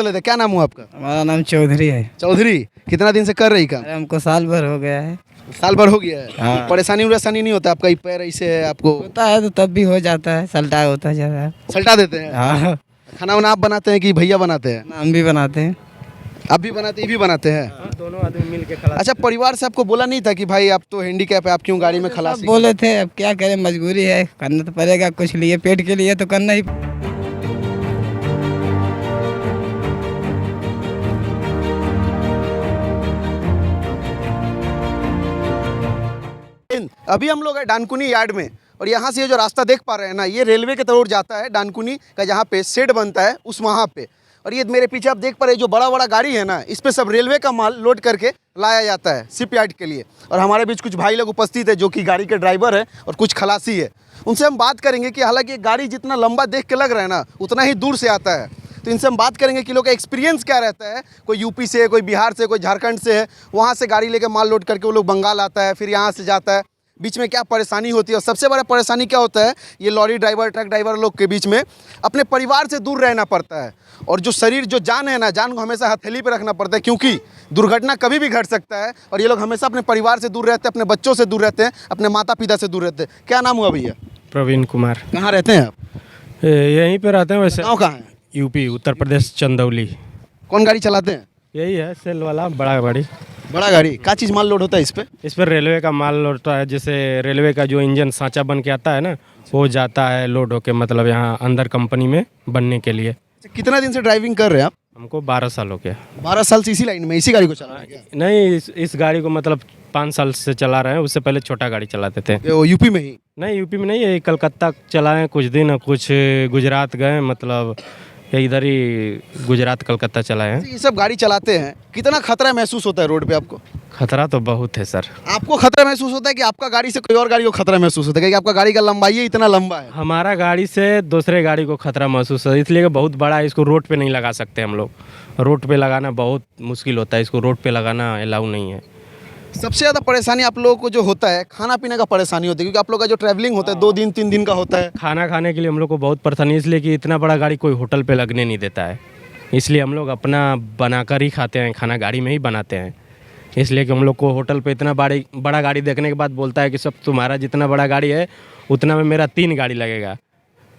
लेते, क्या नाम हुआ आपका? हमारा नाम चौधरी है। चौधरी, कितना दिन से कर रही काम? अरे हमको साल भर हो गया है। साल भर हो गया है। हाँ। परेशानी वरेशानी नहीं होता आपका? ये पैर ऐसे है आपको? होता है तो तब भी हो जाता है, सल्टा होता जा रहा है। सल्टा देते हैं? हाँ, खाना वाना आप बनाते हैं कि भैया बनाते हैं? हम भी बनाते हैं। आप भी बनाते, ये भी बनाते हैं? दोनों आदमी मिल के खिलाते अच्छा, परिवार से आपको बोला नहीं था कि भाई आप तो हैंडीकैप है, आप क्यों गाड़ी में हैं। खलासी? बोले थे, अब क्या करें, मजबूरी है, करना तो पड़ेगा, कुछ लिए पेट के लिए तो करना ही। अभी हम लोग हैं डानकुनी यार्ड में, और यहाँ से ये जो रास्ता देख पा रहे हैं ना, ये रेलवे के तरफ जाता है डानकुनी का, जहाँ पे शेड बनता है उस वहाँ पे। और ये मेरे पीछे आप देख पा रहे हैं जो बड़ा बड़ा गाड़ी है ना, इस पे सब रेलवे का माल लोड करके लाया जाता है शिप यार्ड के लिए। और हमारे बीच कुछ भाई लोग उपस्थित है जो कि गाड़ी के ड्राइवर है और कुछ खलासी है। उनसे हम बात करेंगे कि हालांकि ये गाड़ी जितना लंबा देख के लग रहा है ना, उतना ही दूर से आता है। तो इनसे हम बात करेंगे कि लोग का एक्सपीरियंस क्या रहता है। कोई यूपी से, कोई बिहार से, कोई झारखंड से है, वहाँ से गाड़ी लेके माल लोड करके वो लोग बंगाल आता है, फिर यहाँ से जाता है। बीच में क्या परेशानी होती है, और सबसे बड़ा परेशानी क्या होता है, ये लॉरी ड्राइवर, ट्रक ड्राइवर लोग के बीच में अपने परिवार से दूर रहना पड़ता है। और जो शरीर, जो जान है ना, जान को हमेशा हथेली पे रखना पड़ता है, क्योंकि दुर्घटना कभी भी घट सकता है। और ये लोग हमेशा अपने परिवार से दूर रहते हैं, अपने बच्चों से दूर रहते हैं, अपने माता पिता से दूर रहते हैं। क्या नाम हुआ भैया? प्रवीण कुमार। कहाँ रहते हैं आप? यहीं पे रहते हैं वैसे। गाँव कहाँ है? यूपी, उत्तर प्रदेश, चंदौली। कौन गाड़ी चलाते हैं? यही है, सेल वाला बड़ा गाड़ी। बड़ा गाड़ी, क्या चीज़ माल लोड होता है इस पे? इस पर रेलवे का माल लौटता है, जैसे रेलवे का जो इंजन सांचा बन के आता है ना, वो जाता है लोड होके, मतलब यहाँ अंदर कंपनी में बनने के लिए। कितना दिन से ड्राइविंग कर रहे हैं आप? हमको 12 साल हो गया। 12 साल से इसी लाइन में, इसी गाड़ी को चला रहे हैं? नहीं, इस गाड़ी को मतलब 5 साल से चला रहे हैं। उससे पहले छोटा गाड़ी चलाते थे। वो यूपी में ही? नहीं, यूपी में नहीं, ये कलकत्ता चलाए कुछ दिन, कुछ गुजरात गए, मतलब ये इधर ही गुजरात कलकत्ता चलाए हैं। ये सब गाड़ी चलाते हैं, कितना खतरा महसूस होता है रोड पे आपको? खतरा तो बहुत है सर। आपको खतरा महसूस होता है कि आपका गाड़ी से कोई और गाड़ी को खतरा महसूस होता है, कि आपका गाड़ी का लंबाई ही इतना लंबा है? हमारा गाड़ी से दूसरे गाड़ी को खतरा महसूस है, इसलिए कि बहुत बड़ा है, इसको रोड पे नहीं लगा सकते हम लोग। रोड पे लगाना बहुत मुश्किल होता है, इसको रोड पे लगाना अलाउ नहीं है। सबसे ज़्यादा परेशानी आप लोगों को जो होता है, खाना पीने का परेशानी होती है, क्योंकि आप लोग का जो ट्रैवलिंग होता है 2 दिन 3 दिन का होता है। खाना खाने के लिए हम लोग को बहुत परेशानी, इसलिए कि इतना बड़ा गाड़ी कोई होटल पे लगने नहीं देता है, इसलिए हम लोग अपना बनाकर ही खाते हैं, खाना गाड़ी में ही बनाते हैं। इसलिए कि हम लोग को होटल पे इतना बड़ा गाड़ी देखने के बाद बोलता है कि सब तुम्हारा जितना बड़ा गाड़ी है उतना में मेरा 3 गाड़ी लगेगा।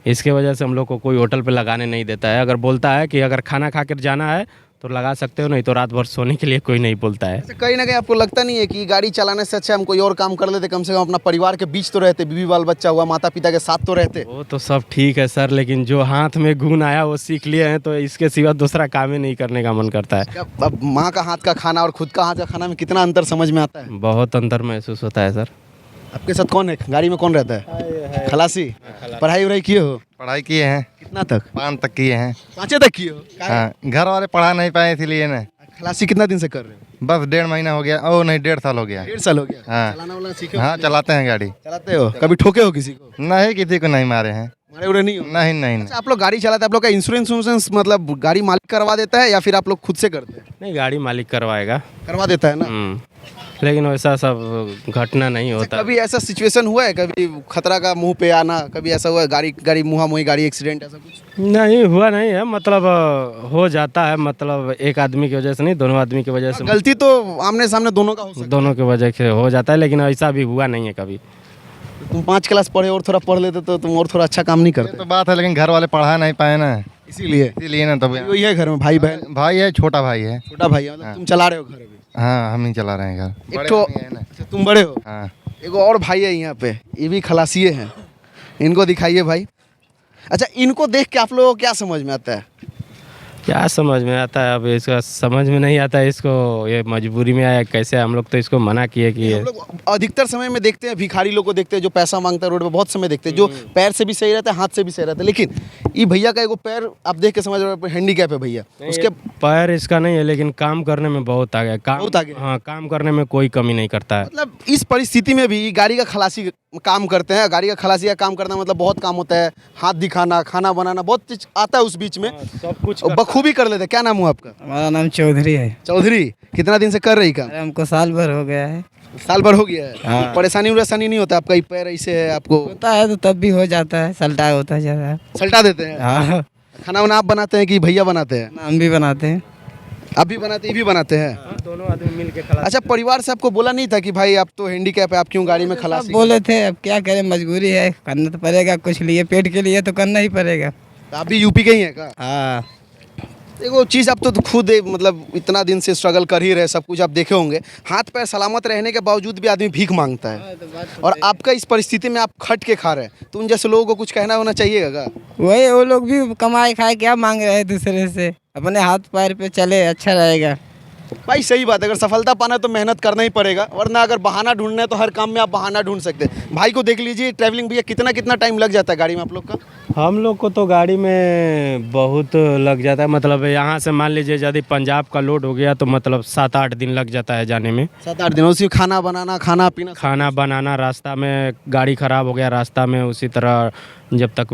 इसके वजह से हम लोग को कोई होटल पे लगाने नहीं देता है। अगर बोलता है कि अगर खाना खा कर जाना है तो लगा सकते हो, नहीं तो रात भर सोने के लिए कोई नहीं बोलता है। कहीं ना कहीं आपको लगता नहीं है कि गाड़ी चलाने से अच्छा हम कोई और काम कर लेते, कम से कम अपना परिवार के बीच तो रहते, बीवी बाल बच्चा हुआ, माता पिता के साथ तो रहते? वो तो सब ठीक है सर, लेकिन जो हाथ में गुण आया वो सीख लिए हैं, तो इसके सिवा दूसरा काम ही नहीं करने का मन करता है। अब माँ का हाथ का खाना और खुद का हाथ का खाना में कितना अंतर समझ में आता है? बहुत अंतर महसूस होता है सर। आपके साथ कौन है गाड़ी में, कौन रहता है? खलासी। पढ़ाई वढ़ाई किए हो? पढ़ाई किए हैं, कितना तक? 5 तक किए हैं। 5 तक किए हो? हाँ, घर वाले पढ़ा नहीं पाए इसलिए ना। खलासी कितना दिन से कर रहे हो? बस 1.5 महीना हो गया। ओ नहीं, 1.5 साल हो गया। 1.5 साल हो गया। हाँ। चलाना वाला सीखे हो? हाँ, चलाते हैं गाड़ी। चलाते हो? कभी ठोके हो किसी को? नहीं, किसी को नहीं मारे हैं। मारे उड़े नहीं हो? नहीं नहीं अच्छा, आप लोग गाड़ी चलाते हैं, आप लोग का इंश्योरेंस मतलब गाड़ी मालिक करवा देता है या फिर आप लोग खुद से करते हैं? नहीं, गाड़ी मालिक करवाएगा। करवा देता है ना? लेकिन वैसा सब घटना नहीं होता। कभी ऐसा सिचुएशन हुआ है, कभी खतरा का मुंह पे आना, कभी ऐसा हुआ है गाड़ी मुँहा मुँही गाड़ी एक्सीडेंट ऐसा कुछ? नहीं हुआ नहीं है, मतलब हो जाता है, मतलब एक आदमी की वजह से नहीं, दोनों आदमी की वजह से। गलती तो आमने सामने दोनों का हो सकता है। दोनों की वजह से हो जाता है, लेकिन ऐसा भी हुआ नहीं है कभी। तुम 5 क्लास पढ़े और थोड़ा पढ़ लेते तो तुम और थोड़ा अच्छा काम नहीं ये करते? तो बात है, लेकिन घर वाले पढ़ा नहीं पाए ना, इसीलिए ना। तब वही है घर में, भाई बहन? भाई है, छोटा भाई है। छोटा भाई है, मतलब तुम चला रहे हो घर अभी? हाँ, हम ही चला रहे हैं घर। एक तो अच्छा, तुम बड़े हो? हाँ। एगो और भाई है यहाँ पे, ये भी खलासिए हैं, इनको दिखाइए भाई। अच्छा, इनको देख के आप लोगों को क्या समझ में आता है? क्या समझ में आता है, अब इसका समझ में नहीं आता है, इसको ये मजबूरी में आया कैसे। हम लोग तो इसको मना किए कि हम लोग अधिकतर समय में देखते हैं भिखारी लोग को देखते हैं जो पैसा मांगता है रोड पे, बहुत समय देखते हैं जो पैर से भी सही रहता है, हाथ से भी सही रहता है। लेकिन ये भैया का एगो पैर आप देख के समझ रहे हो हैंडीकैप है भैया, उसके पैर इसका नहीं है, लेकिन काम करने में बहुत आगे, बहुत आगे। हाँ, काम करने में कोई कमी नहीं करता है। मतलब इस परिस्थिति में भी गाड़ी का खलासी काम करते हैं। गाड़ी का खलासी का काम करना मतलब बहुत काम होता है, हाथ दिखाना, खाना बनाना, बहुत चीज आता है उस बीच में, सब कुछ बखूबी कर लेते हैं। क्या नाम हुआ आपका? हमारा नाम चौधरी है। चौधरी, कितना दिन से कर रही काम? अरे हमको साल भर हो गया है। साल भर हो गया है। हाँ। परेशानी वरेशानी नहीं होता आपका? ये पैर ऐसे है आपको? होता है तो तब भी हो जाता है, सल्टा होता जा रहा है। सल्टा देते हैं? हाँ। खाना वाना आप बनाते हैं कि भैया बनाते हैं? हम भी बनाते हैं। आप भी बनाते, ये भी बनाते हैं? दोनों आदमी मिल के खिला। अच्छा, परिवार से आपको बोला नहीं था कि भाई आप तो हैंडीकैप है, आप क्यों गाड़ी में खलासी? बोले थे, अब क्या करें, मजबूरी है, करना तो पड़ेगा, कुछ लिए पेट के लिए तो करना ही पड़ेगा। आप भी यूपी के ही हैं का? हाँ। देखो चीज़ आप तो खुद मतलब इतना दिन से स्ट्रगल कर ही रहे, सब कुछ आप देखे होंगे। हाथ पैर सलामत रहने के बावजूद भी आदमी भीख मांगता है, और आपका इस परिस्थिति में आप खट के खा रहे हैं, तो उन जैसे लोगों को कुछ कहना होना चाहिएगा का? वही, वो लोग भी कमाए खाए क्या मांग रहे हैं दूसरे से, अपने हाथ पैर पे चले अच्छा रहेगा। भाई सही बात है, अगर सफलता पाना है तो मेहनत करना ही पड़ेगा, वरना अगर बहाना ढूंढना है तो हर काम में आप बहाना ढूंढ सकते हैं। भाई को देख लीजिए, ट्रैवलिंग भैया कितना कितना टाइम लग जाता है गाड़ी में आप लोग का? हम लोग को तो गाड़ी में बहुत लग जाता है, मतलब यहाँ से मान लीजिए यदि पंजाब का लोड हो गया तो मतलब 7-8 दिन लग जाता है जाने में। 7-8 दिन उसी खाना बनाना, खाना पीना, खाना बनाना, रास्ता में गाड़ी ख़राब हो गया रास्ता में, उसी तरह जब तक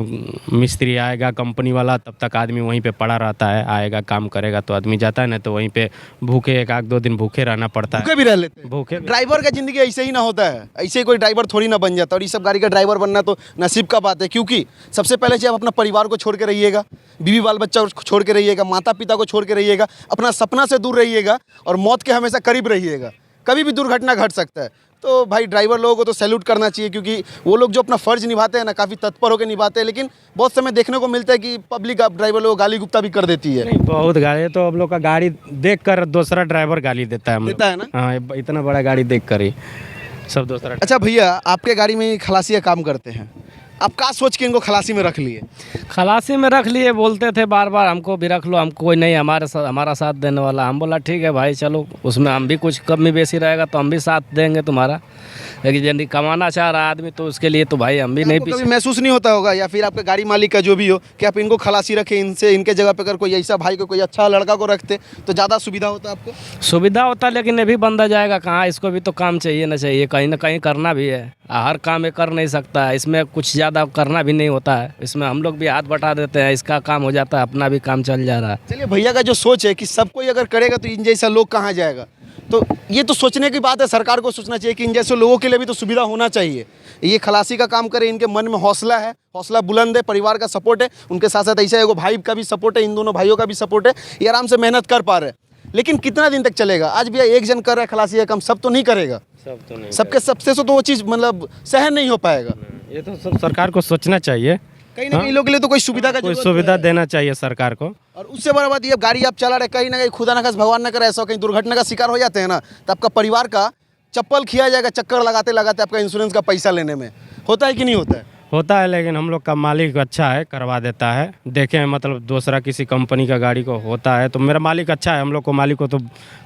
मिस्त्री आएगा कंपनी वाला तब तक आदमी वहीं पे पड़ा रहता है। आएगा काम करेगा तो आदमी जाता है, ना तो वहीं पे भूखे 1-2 दिन भूखे रहना पड़ता है। भूखे भी रह लेते हैं। भूखे ड्राइवर का जिंदगी ऐसे ही ना होता है, ऐसे ही कोई ड्राइवर थोड़ी ना बन जाता। और ये सब गाड़ी का ड्राइवर बनना तो नसीब का बात है, क्योंकि सबसे पहले जब अपना परिवार को छोड़ के रहिएगा, बीवी बाल बच्चा को छोड़ के रहिएगा, माता पिता को छोड़ के रहिएगा, अपना सपना से दूर रहिएगा और मौत के हमेशा करीब रहिएगा। कभी भी दुर्घटना घट सकता है। तो भाई ड्राइवर लोगों को तो सैल्यूट करना चाहिए, क्योंकि वो लोग जो अपना फ़र्ज़ निभाते हैं ना, काफ़ी तत्पर होकर निभाते हैं। लेकिन बहुत समय देखने को मिलता है कि पब्लिक ड्राइवर लोग गाली गुप्ता भी कर देती है। नहीं, बहुत गाड़ी तो हम लोग का गाड़ी देख कर दूसरा ड्राइवर गाली देता है हम लोग। देता है ना? हाँ, इतना बड़ा गाड़ी देख कर ही सब दूसरा। अच्छा भैया, आपके गाड़ी में खलासी का काम करते हैं, आप क्या सोच के इनको खलासी में रख लिए? खलासी में रख लिए, बोलते थे बार बार हमको भी रख लो, हमको कोई नहीं हमारा साथ देने वाला। हम बोला ठीक है भाई चलो, उसमें हम भी कुछ कमी बेसी रहेगा तो हम भी साथ देंगे तुम्हारा। लेकिन यदि कमाना चाह रहा आदमी तो उसके लिए तो भाई हम भी नहीं आपको पीछे। कभी महसूस नहीं होता होगा, या फिर आपके गाड़ी मालिक का जो भी हो, कि आप इनको खलासी रखें, इनसे इनके जगह पे अगर कोई ऐसा भाई को, कोई अच्छा लड़का को रखते तो ज़्यादा सुविधा होता आपको? सुविधा होता, लेकिन ये भी बंदा जाएगा कहाँ, इसको भी तो काम चाहिए ना चाहिए, कहीं ना कहीं करना भी है। हर काम ये कर नहीं सकता है, इसमें कुछ ज़्यादा करना भी नहीं होता है, इसमें हम लोग भी हाथ बटा देते हैं, इसका काम हो जाता है, अपना भी काम चल जा रहा है। चलिए, भैया का जो सोच है कि सब कोई अगर करेगा तो इन जैसा लोग कहाँ जाएगा, तो ये तो सोचने की बात है। सरकार को सोचना चाहिए कि इन जैसे लोगों के लिए भी तो सुविधा होना चाहिए। ये खलासी का काम करें, इनके मन में हौसला है, हौसला बुलंद है, परिवार का सपोर्ट है, उनके साथ साथ ऐसा एगो भाई का भी सपोर्ट है, इन दोनों भाइयों का भी सपोर्ट है, ये आराम से मेहनत कर पा रहे हैं। लेकिन कितना दिन तक चलेगा? आज भैया एक जन कर रहा है खलासी का काम, सब तो नहीं करेगा, सब तो नहीं, सबके सबसे तो वो चीज़ मतलब सहन नहीं हो पाएगा। ये तो सब सरकार को सोचना चाहिए, कहीं ना कहीं लोगों के लिए तो कोई सुविधा का कोई जरूरत सुविधा है। देना चाहिए सरकार को। और उससे बड़ा बात ये, गाड़ी आप चला रहे, कहीं ना कहीं खुदा ना खास भगवान ना करे ऐसा कहीं दुर्घटना का शिकार हो जाते हैं ना, तो आपका परिवार का चप्पल खिया जाएगा चक्कर लगाते लगाते आपका इंश्योरेंस का पैसा लेने में। होता है कि नहीं होता है? होता है, लेकिन हम लोग का मालिक अच्छा है, करवा देता है। देखे हैं मतलब दूसरा किसी कंपनी का गाड़ी को होता है तो मेरा मालिक अच्छा है, हम लोग को मालिक को तो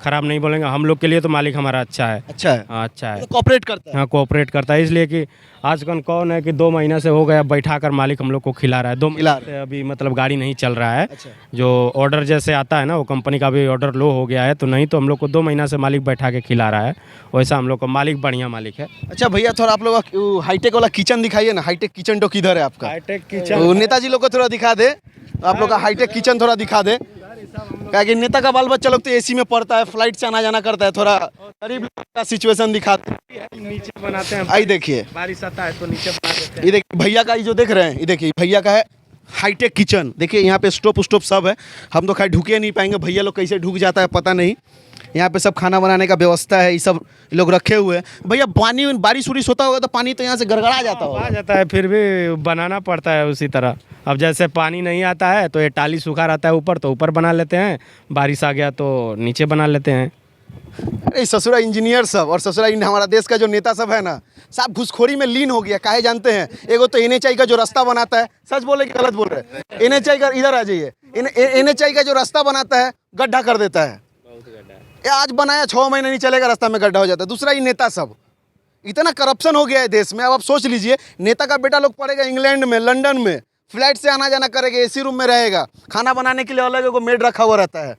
ख़राब नहीं बोलेंगे, हम लोग के लिए तो मालिक हमारा अच्छा है। अच्छा है, हाँ, अच्छा है, कोऑपरेट करता है। हाँ कोऑपरेट करता है। इसलिए कि आजकल कौन है कि 2 महीना से हो गया बैठा कर मालिक हम लोग को खिला रहा है। 2 खिला महीने से अभी मतलब गाड़ी नहीं चल रहा है। अच्छा। जो ऑर्डर जैसे आता है ना, वो कंपनी का भी ऑर्डर लो हो गया है, तो नहीं तो हम लोग को 2 महीना से मालिक बैठा के खिला रहा है। वैसा हम लोग को मालिक बढ़िया मालिक है। अच्छा भैया, थोड़ा आप लोग का हाईटेक वाला किचन दिखाइए ना, हाईटेक किचन तो किधर है आपका? हाईटेक वो नेताजी लोग को थोड़ा दिखा दे, आप लोग का हाईटेक किचन थोड़ा दिखा दे, क्या कि नेता का बाल बच्चा लोग तो एसी में पड़ता है, फ्लाइट से आना जाना करता है, थोड़ा गरीब लोग का सिचुएशन दिखाते हैं। नीचे बनाते हैं, आई देखिए, बारिश आता है तो नीचे बना देते हैं। ये देखिए भैया का, ये जो देख रहे हैं, ये देखिए भैया का है हाईटेक किचन। देखिए यहाँ पे स्टोव सब है, हम तो खैर ढुके नहीं पाएंगे, भैया लोग कैसे ढुक जाता है पता नहीं। यहाँ पे सब खाना बनाने का व्यवस्था है, ये सब लोग रखे हुए हैं। भैया पानी, बारिश उरिश होता होगा तो पानी तो यहाँ से गड़गड़ा जाता होगा। आ जाता है, फिर भी बनाना पड़ता है उसी तरह। अब जैसे पानी नहीं आता है तो ये टाली सूखा रहता है ऊपर, तो ऊपर बना लेते हैं, बारिश आ गया तो नीचे बना लेते हैं। अरे ससुरा इंजीनियर सब और ससुरा हमारा देश का जो नेता सब है ना, सब घुसखोरी में लीन हो गया। काहे जानते हैं? एगो तो NHI का जो रास्ता बनाता है, सच बोले कि गलत बोल रहे हैं? NHI का, इधर आ जाइए, NHI का जो रास्ता बनाता है गड्ढा कर देता है। ये आज बनाया 6 महीने नहीं चलेगा, रास्ता में गड्ढा हो जाता है। दूसरा ये नेता सब, इतना करप्शन हो गया है देश में। अब आप सोच लीजिए, नेता का बेटा लोग पड़ेगा इंग्लैंड में, लंदन में, फ्लाइट से आना जाना करेगा, AC रूम में रहेगा, खाना बनाने के लिए अलग एगो मेड रखा हुआ रहता है,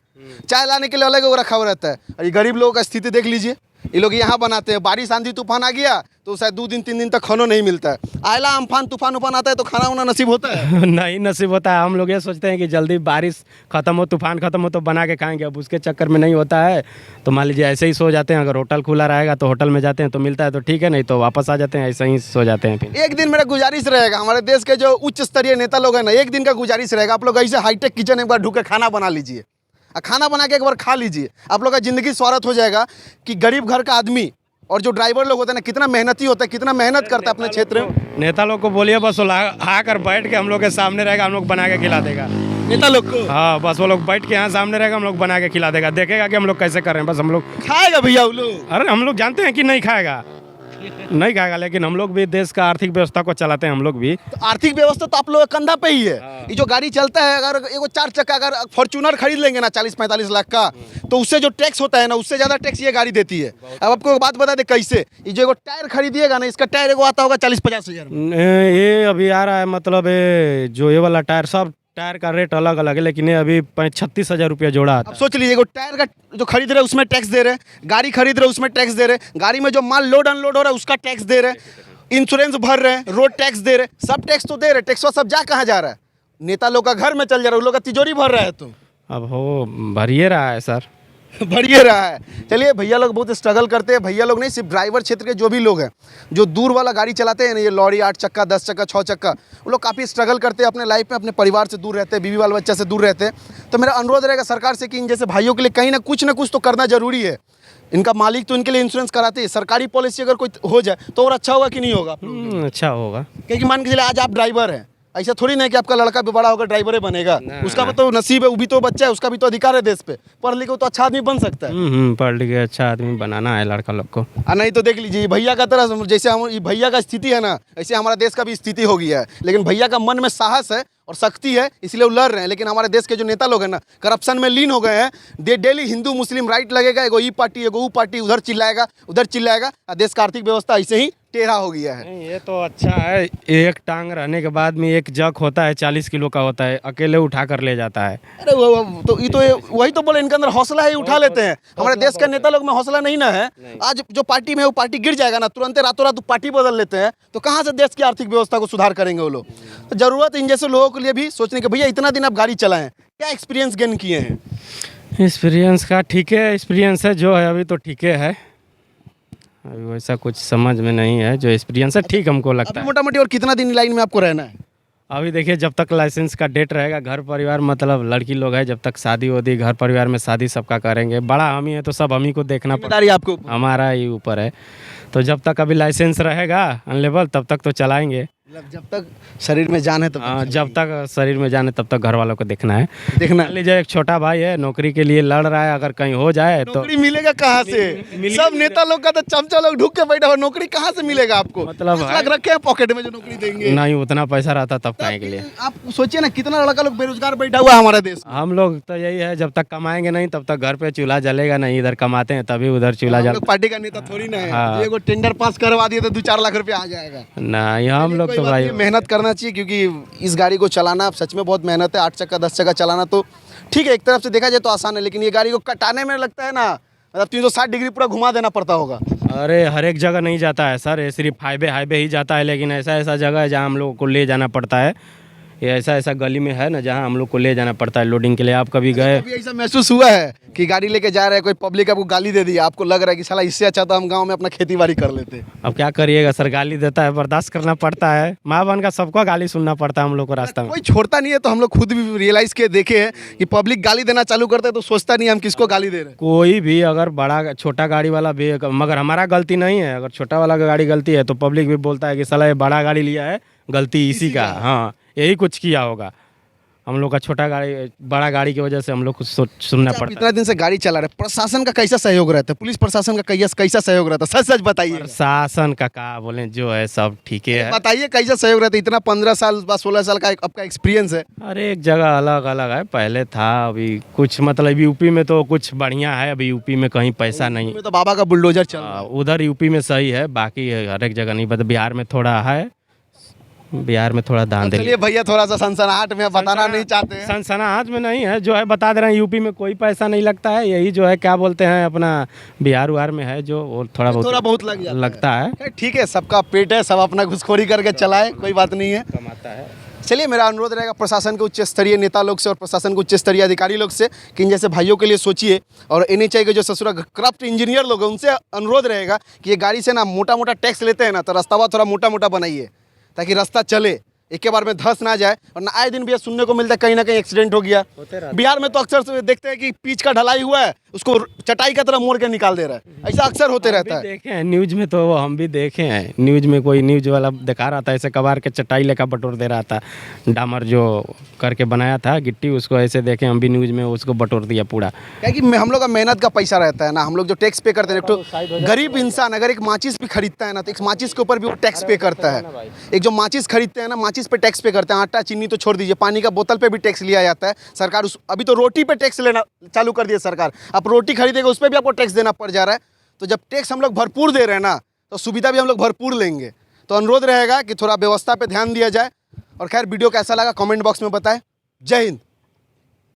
चाय लाने के लिए अलग एगो रखा हुआ रहता है। और ये गरीब लोगों का स्थिति देख लीजिए, ये लोग यहाँ बनाते हैं, बारिश आंधी तूफान आ गया तो शायद 2 दिन 3 दिन तक खाना नहीं मिलता है। आयला अम्फान तूफान उफान आता है तो खाना वाना नसीब होता है? नहीं नसीब होता है। हम लोग ये सोचते हैं कि जल्दी बारिश ख़त्म हो, तूफान ख़त्म हो तो बना के खाएंगे। अब उसके चक्कर में नहीं होता है तो मान लीजिए ऐसे ही सो जाते हैं। अगर होटल खुला रहेगा तो होटल में जाते हैं तो मिलता है तो ठीक है, नहीं तो वापस आ जाते हैं, ऐसे ही सो जाते हैं फिर। एक दिन मेरा गुजारिश रहेगा, हमारे देश के जो उच्च स्तरीय नेता लोग हैं ना, एक दिन का गुजारिश रहेगा, आप लोग ऐसे हाईटेक किचन एक बार ढूक के खाना बना लीजिए, खाना बना के एक बार खा लीजिए। आप लोग का ज़िंदगी स्वागत हो जाएगा कि गरीब घर का आदमी और जो ड्राइवर लोग होते हैं ना, कितना मेहनती होता है, कितना मेहनत करता है अपने क्षेत्र में। नेता लोग को बोलिए बस वो आकर बैठ के हम लोग के सामने रहेगा, हम लोग बना के खिला देगा। नेता लोग को हाँ, बस वो लोग बैठ के यहाँ सामने रहेगा, हम लोग बना के खिला देगा, देखेगा कि हम लोग कैसे कर रहे हैं। बस हम लोग खाएगा भैया वो लोग। अरे हम लोग जानते हैं कि नहीं खाएगा, नहीं खाएगा, लेकिन हम लोग भी देश का आर्थिक व्यवस्था को चलाते हैं। हम लोग भी तो आर्थिक व्यवस्था तो आप लोग के कंधा पे ही है। ये जो गाड़ी चलता है, अगर एगो 4 चक्का अगर फॉर्च्यूनर खरीद लेंगे ना 40-45 लाख का, तो उससे जो टैक्स होता है ना, उससे ज़्यादा टैक्स ये गाड़ी देती है। अब आपको एक बात बता दे कैसे, ये जो एगो टायर खरीदिएगा ना, इसका टायर एगो आता होगा 40-50 हज़ार में। ये अभी आ रहा है, मतलब जो ये वाला टायर, सब टायर का रेट अलग अलग है, लेकिन ये अभी 36,000 रुपया जोड़ा आता अब है। सोच लीजिए, एगो टायर का जो खरीद रहे उसमें टैक्स दे रहे, गाड़ी खरीद रहे उसमें टैक्स दे रहे, गाड़ी में जो माल लोड अनलोड हो रहा है उसका टैक्स दे रहे, इंश्योरेंस भर रहे हैं, रोड टैक्स दे रहे, सब टैक्स तो दे रहे। टैक्स सब जा कहाँ जा रहा है? नेता लोग का घर में चल जा रहा है, उन लोग का तिजोरी भर रहा है। तो अब हो भरिए रहा है सर। बढ़िए रहा है। चलिए, भैया लोग बहुत स्ट्रगल करते हैं। भैया लोग नहीं, सिर्फ ड्राइवर क्षेत्र के जो भी लोग हैं, जो दूर वाला गाड़ी चलाते हैं ना, ये लॉरी 8 चक्का 10 चक्का 6 चक्का, वो लोग काफ़ी स्ट्रगल करते हैं अपने लाइफ में, अपने परिवार से दूर रहते हैं, बीवी बाल बच्चा से दूर रहते हैं। तो मेरा अनुरोध रहेगा सरकार से कि इन जैसे भाइयों के लिए कहीं ना कुछ तो करना जरूरी है। इनका मालिक तो इनके लिए इंश्योरेंस कराते हैं, सरकारी पॉलिसी अगर कोई हो जाए तो और अच्छा होगा कि नहीं होगा? अच्छा होगा। क्योंकि मान के चलिए आज आप ड्राइवर हैं, ऐसा थोड़ी नहीं कि आपका लड़का भी बड़ा होकर ड्राइवर ही बनेगा। उसका भी तो नसीब है, वो भी तो बच्चा है, उसका भी तो अधिकार है देश पे। पढ़ लिखे तो अच्छा आदमी बन सकता है। पढ़ लिख के अच्छा आदमी बनाना है लड़का लोग को। नहीं तो देख लीजिए, भैया का तरह जैसे हम भैया का स्थिति है ना, ऐसे हमारा देश का भी स्थिति हो गया है। लेकिन भैया का मन में साहस है और शक्ति है, इसलिए वो लड़ रहे हैं। लेकिन हमारे देश के जो नेता लोग हैं ना, करप्शन में लीन हो गए हैं। डेली हिंदू मुस्लिम राइट लगेगा, एगो ई पार्टी एगो वो पार्टी, उधर चिल्लाएगा उधर चिल्लाएगा, और देश का आर्थिक व्यवस्था ऐसे ही टेढ़ा हो गया है। नहीं, ये तो अच्छा है। एक टांग रहने के बाद में एक जग होता है 40 किलो का होता है, अकेले उठा कर ले जाता है। अरे तो ये तो वही तो बोले, इनके अंदर हौसला है, उठा लेते हैं। हमारे देश के नेता लोग में हौसला नहीं ना है। आज जो पार्टी में वो पार्टी गिर जाएगा ना, तुरंत रातों रात पार्टी बदल लेते हैं, तो कहाँ से देश की आर्थिक व्यवस्था को सुधार करेंगे वो लोग? तो जरूरत इन जैसे लोगों के लिए भी सोचने की, भैया इतना दिन आप गाड़ी चलाएं, क्या एक्सपीरियंस गेन किए हैं? एक्सपीरियंस का ठीक है, एक्सपीरियंस है जो है अभी तो ठीक है। अभी वैसा कुछ समझ में नहीं है, जो एक्सपीरियंस है ठीक हमको लगता अभी है। मोटा मोटी और कितना दिन लाइन में आपको रहना है? अभी देखिए, जब तक लाइसेंस का डेट रहेगा, घर परिवार मतलब लड़की लोग है, जब तक शादी होती, घर परिवार में शादी सबका करेंगे। बड़ा हम ही है तो सब हम ही को देखना पड़ता जिम्मेदारी आपको। है, हमारा ही ऊपर है। तो जब तक अभी लाइसेंस रहेगा अनलेबल, तब तक तो चलाएंगे। जब तक शरीर में जान है तब हाँ, जब तक शरीर में जाने तब तक घर वालों को देखना है। देखना। मान लीजिए एक छोटा भाई है, नौकरी के लिए लड़ रहा है, अगर कहीं हो जाए तो नौकरी मिलेगा कहाँ से? सब नेता लोग का तो चमचा लोग ढुक के बैठा हुआ, नौकरी कहाँ से मिलेगा आपको? मतलब 10 लाख रखे हैं पॉकेट में जो नौकरी देंगे। नहीं उतना पैसा रहता तब कहीं के लिए। आप सोचिए ना, कितना लड़का लोग बेरोजगार बैठा हुआ है हमारे देश में। हम लोग तो यही है, जब तक कमाएंगे नहीं तब तक घर पे चूल्हा जलेगा नहीं। इधर कमाते हैं तभी उधर चूल्हा हम जल। लोग पार्टी का नेता थोड़ी ना है। हाँ। ये टेंडर पास करवा दिए तो 2-4 लाख रुपया आ जाएगा। नहीं, हम लोग कोई तो बात भाई नहीं, मेहनत करना चाहिए, क्योंकि इस गाड़ी को चलाना सच में बहुत मेहनत है। 8 चक्का 10 चक्का चलाना तो ठीक है, एक तरफ से देखा जाए तो आसान है, लेकिन ये गाड़ी को कटाने में लगता है ना, मतलब 360 डिग्री पूरा घुमा देना पड़ता होगा। अरे हर एक जगह नहीं जाता है सर, ये सिर्फ हाईवे ही जाता है। लेकिन ऐसा जगह है जहाँ हम लोग को ले जाना पड़ता है। ये ऐसा गली में है ना, जहाँ हम लोग को ले जाना पड़ता है लोडिंग के लिए। आप कभी गए? कभी ऐसा महसूस हुआ है कि गाड़ी लेके जा रहे हैं, कोई पब्लिक आपको गाली दे दी, आपको लग रहा है कि साला इससे अच्छा तो हम गांव में अपना खेती बाड़ी कर लेते? अब क्या करिएगा सर, गाली देता है, बर्दाश्त करना पड़ता है। माँ बहन का सबको गाली सुनना पड़ता है हम लोग को रास्ता में। कोई छोड़ता नहीं है। तो हम लोग खुद भी रियलाइज के देखे हैं कि पब्लिक गाली देना चालू करते हैं तो सोचता नहीं हम किसको गाली दे रहे हैं। कोई भी अगर बड़ा छोटा गाड़ी वाला भी, मगर हमारा गलती नहीं है। अगर छोटा वाला का गाड़ी गलती है तो पब्लिक भी बोलता है कि साला ये बड़ा गाड़ी लिया है, गलती इसी का। हाँ, यही कुछ किया होगा। हम लोग का छोटा गाड़ी, बड़ा गाड़ी की वजह से हम लोग को सुनना पड़ता है। इतना दिन से गाड़ी चला रहे, प्रशासन का कैसा सहयोग रहता है? पुलिस प्रशासन का कैसा सहयोग रहता है? सच सच बताइए। प्रशासन का बोले जो है सब ठीक है। बताइए कैसा सहयोग रहता है? इतना 15 साल 16 साल का आपका एक्सपीरियंस है। अरे एक जगह अलग अलग है, पहले था, अभी कुछ मतलब यूपी में तो कुछ बढ़िया है। अभी यूपी में कहीं पैसा नहीं, तो बाबा का बुलडोजर चल रहा है। उधर यूपी में सही है, बाकी हर एक जगह नहीं। बट बिहार में थोड़ा है, बिहार में थोड़ा धांधली। चलिए भैया थोड़ा सा सनसनाहट में बताना नहीं चाहते हैं। सनसनाहट में नहीं है, जो है बता दे रहे हैं, यूपी में कोई पैसा नहीं लगता है, यही जो है क्या बोलते हैं अपना बिहार उहार में है जो, वो थोड़ा बहुत लग जाता लगता है। है। ठीक है, सबका पेट है, सब अपना घुसखोरी करके चलाए, कोई बात नहीं है। कमाता है। चलिए मेरा अनुरोध रहेगा प्रशासन के उच्च स्तरीय नेता लोग से और प्रशासन के उच्च स्तरीय अधिकारी लोग से कि इन जैसे भाइयों के लिए सोचिए, और NHAI के जो ससुरा करप्ट इंजीनियर लोग हैं उनसे अनुरोध रहेगा कि ये गाड़ी से ना मोटा मोटा टैक्स लेते हैं ना, तो रास्ता थोड़ा मोटा मोटा बनाइए ताकि रास्ता चले, एक के बार में धस ना जाए। और ना आए दिन भी सुनने को मिलता है कहीं ना कहीं एक्सीडेंट हो गया। बिहार में तो अक्सर से देखते हैं कि पिच का ढलाई हुआ है, उसको चटाई की तरह मोड़ के निकाल दे रहा है, ऐसा अक्सर होते रहता है। देखे हैं न्यूज में, तो वो हम भी देखे हैं न्यूज में, कोई न्यूज वाला दिखा रहा था ऐसे कबार के चटाई लेकर बटोर दे रहा था, डामर जो करके बनाया था गिट्टी, उसको ऐसे देखे हम भी न्यूज में, उसको बटोर दिया पूरा। क्या कि हम लोग का मेहनत का पैसा रहता है ना, हम लोग जो टैक्स पे करते हैं, तो गरीब इंसान अगर एक माचिस भी खरीदता है ना, तो एक माचिस के ऊपर भी वो टैक्स पे करता है। एक जो माचिस खरीदते हैं ना, माचिस पे टैक्स पे करते हैं, आटा चीनी तो छोड़ दीजिए, पानी का बोतल पे भी टैक्स लिया जाता है। सरकार अभी तो रोटी पे टैक्स लेना चालू कर दिया सरकार, आप रोटी खरीदेगा उस पर भी आपको टैक्स देना पड़ जा रहा है। तो जब टैक्स हम लोग भरपूर दे रहे हैं ना, तो सुविधा भी हम लोग भरपूर लेंगे। तो अनुरोध रहेगा कि थोड़ा व्यवस्था पे ध्यान दिया जाए। और खैर वीडियो कैसा लगा कमेंट बॉक्स में बताएं। जय हिंद।